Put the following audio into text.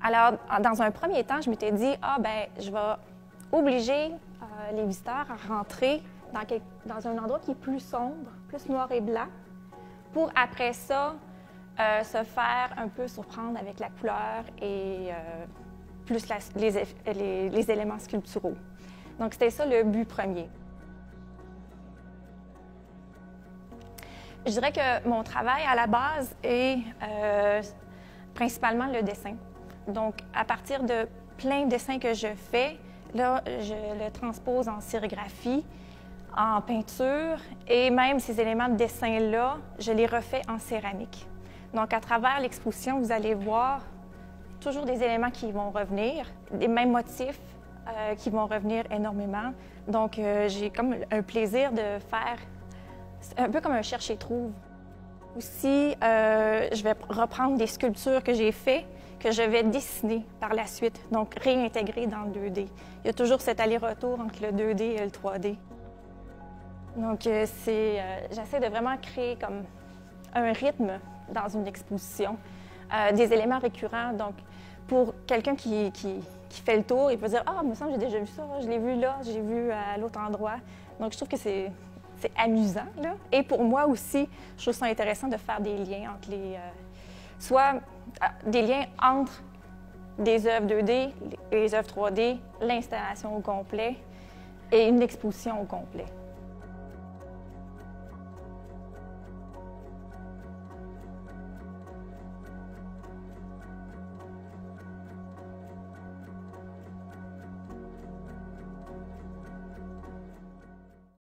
Alors, dans un premier temps, je m'étais dit, je vais obliger les visiteurs à rentrer dans un endroit qui est plus sombre, plus noir et blanc, pour après ça, se faire un peu surprendre avec la couleur et plus les éléments sculpturaux. Donc, c'était ça le but premier. Je dirais que mon travail à la base est principalement le dessin. Donc, à partir de plein de dessins que je fais, là, je le transpose en sérigraphie, en peinture, et même ces éléments de dessin-là, je les refais en céramique. Donc, à travers l'exposition, vous allez voir toujours des éléments qui vont revenir, des mêmes motifs qui vont revenir énormément. Donc, j'ai comme un plaisir de faire un peu comme un cherche-et-trouve. Aussi, je vais reprendre des sculptures que j'ai faites, que je vais dessiner par la suite, donc réintégrer dans le 2D. Il y a toujours cet aller-retour entre le 2D et le 3D. Donc, j'essaie de vraiment créer comme un rythme dans une exposition, des éléments récurrents. Donc, pour quelqu'un qui fait le tour, il peut dire « Ah, il me semble que j'ai déjà vu ça, je l'ai vu là, j'ai vu à l'autre endroit. » Donc, je trouve que c'est amusant, là. Et pour moi aussi, je trouve ça intéressant de faire des liens entre soit des liens entre des œuvres 2D, les œuvres 3D, l'installation au complet et une exposition au complet.